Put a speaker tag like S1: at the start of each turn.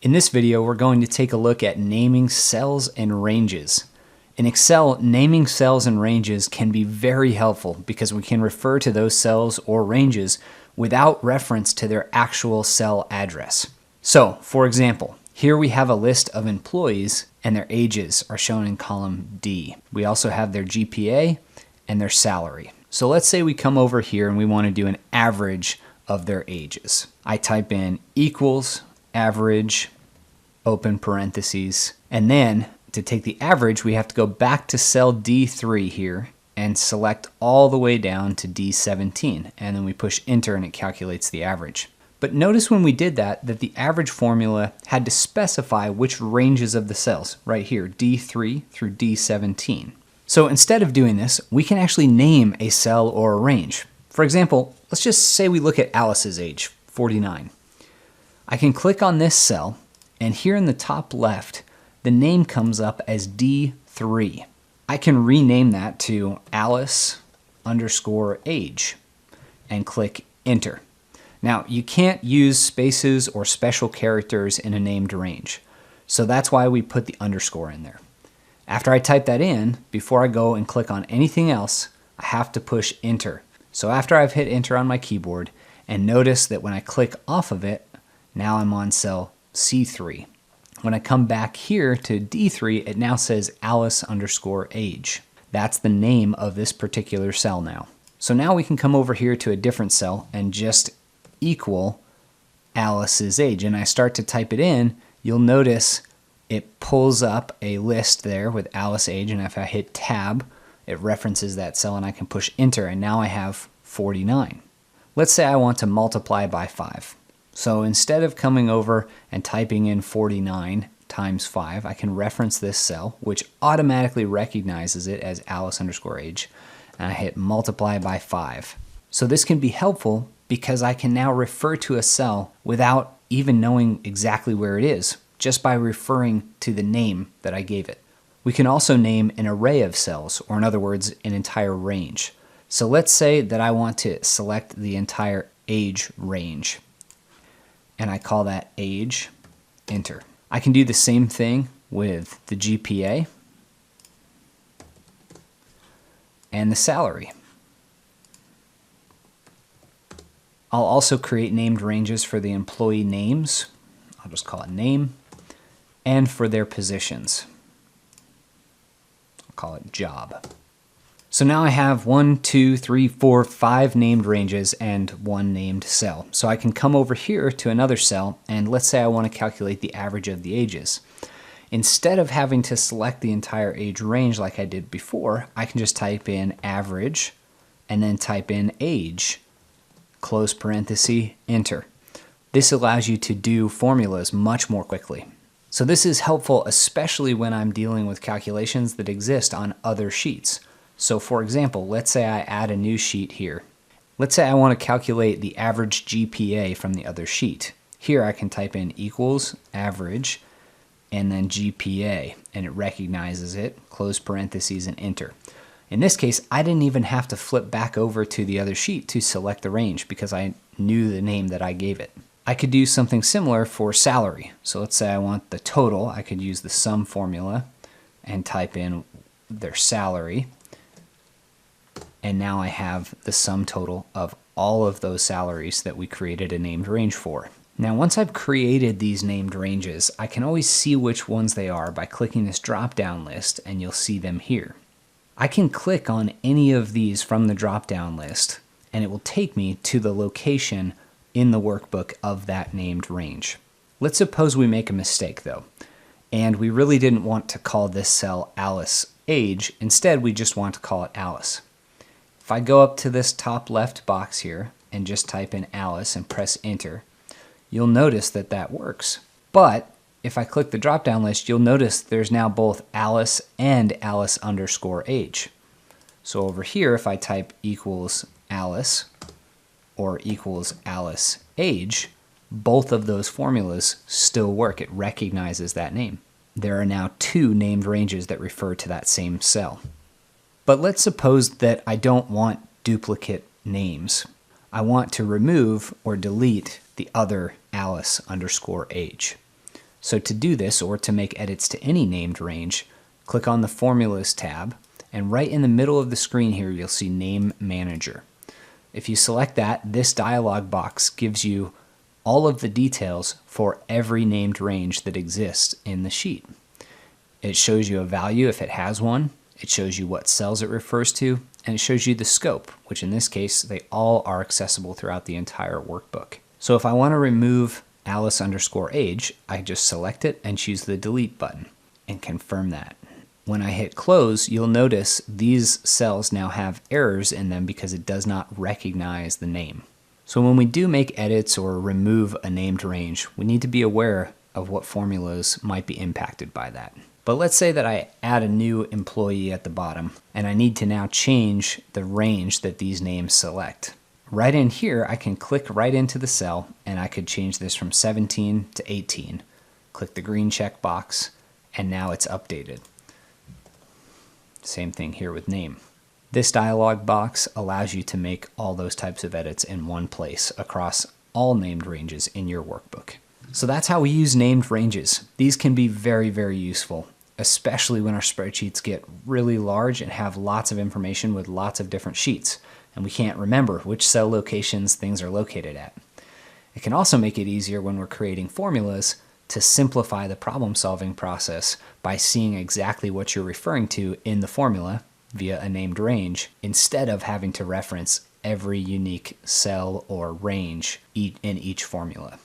S1: In this video, we're going to take a look at naming cells and ranges. In Excel, naming cells and ranges can be very helpful because we can refer to those cells or ranges without reference to their actual cell address. So, for example, here we have a list of employees and their ages are shown in column D. We also have their GPA and their salary. So let's say we come over here and we want to do an average of their ages. I type in equals average, open parentheses, and then to take the average, we have to go back to cell D3 here and select all the way down to D17, and then we push enter and it calculates the average. But notice when we did that the average formula had to specify which ranges of the cells, right here, D3 through D17. So instead of doing this, we can actually name a cell or a range. For example, let's just say we look at Alice's age, 49. I can click on this cell, and here in the top left, the name comes up as D3. I can rename that to Alice underscore age and click enter. Now, you can't use spaces or special characters in a named range, so that's why we put the underscore in there. After I type that in, before I go and click on anything else, I have to push enter. So after I've hit enter on my keyboard, and notice that when I click off of it, now I'm on cell C3. When I come back here to D3, it now says Alice underscore age. That's the name of this particular cell now. So now we can come over here to a different cell and just equal Alice's age. And I start to type it in, you'll notice it pulls up a list there with Alice age, and if I hit tab, it references that cell and I can push enter, and now I have 49. Let's say I want to multiply by 5. So instead of coming over and typing in 49 times 5, I can reference this cell, which automatically recognizes it as Alice underscore age, and I hit multiply by 5. So this can be helpful because I can now refer to a cell without even knowing exactly where it is, just by referring to the name that I gave it. We can also name an array of cells, or in other words, an entire range. So let's say that I want to select the entire age range, and I call that age, enter. I can do the same thing with the GPA and the salary. I'll also create named ranges for the employee names. I'll just call it name, and for their positions. I'll call it job. So now I have 1, 2, 3, 4, 5 named ranges and 1 named cell. So I can come over here to another cell, and let's say I want to calculate the average of the ages. Instead of having to select the entire age range like I did before, I can just type in average and then type in age, close parenthesis, enter. This allows you to do formulas much more quickly. So this is helpful especially when I'm dealing with calculations that exist on other sheets. So for example, let's say I add a new sheet here. Let's say I want to calculate the average GPA from the other sheet. Here I can type in equals average and then GPA, and it recognizes it, close parentheses, and enter. In this case, I didn't even have to flip back over to the other sheet to select the range because I knew the name that I gave it. I could do something similar for salary. So let's say I want the total. I could use the sum formula and type in their salary. And now I have the sum total of all of those salaries that we created a named range for. Now once I've created these named ranges, I can always see which ones they are by clicking this drop-down list, and you'll see them here. I can click on any of these from the drop-down list, and it will take me to the location in the workbook of that named range. Let's suppose we make a mistake though, and we really didn't want to call this cell Alice age. Instead, we just want to call it Alice. If I go up to this top left box here and just type in Alice and press enter, you'll notice that that works. But if I click the drop-down list, you'll notice there's now both Alice and Alice underscore age. So over here, if I type equals Alice or equals Alice age, both of those formulas still work. It recognizes that name. There are now 2 named ranges that refer to that same cell. But let's suppose that I don't want duplicate names. I want to remove or delete the other Alice underscore age. So to do this, or to make edits to any named range, click on the Formulas tab, and right in the middle of the screen here, you'll see Name Manager. If you select that, this dialog box gives you all of the details for every named range that exists in the sheet. It shows you a value if it has one, it shows you what cells it refers to, and it shows you the scope, which in this case, they all are accessible throughout the entire workbook. So if I want to remove Alice_age, I just select it and choose the delete button and confirm that. When I hit close, you'll notice these cells now have errors in them because it does not recognize the name. So when we do make edits or remove a named range, we need to be aware of what formulas might be impacted by that. But let's say that I add a new employee at the bottom and I need to now change the range that these names select. Right in here, I can click right into the cell and I could change this from 17 to 18. Click the green check box and now it's updated. Same thing here with name. This dialog box allows you to make all those types of edits in one place across all named ranges in your workbook. So that's how we use named ranges. These can be very, very useful, especially when our spreadsheets get really large and have lots of information with lots of different sheets, and we can't remember which cell locations things are located at. It can also make it easier when we're creating formulas to simplify the problem-solving process by seeing exactly what you're referring to in the formula via a named range, instead of having to reference every unique cell or range in each formula.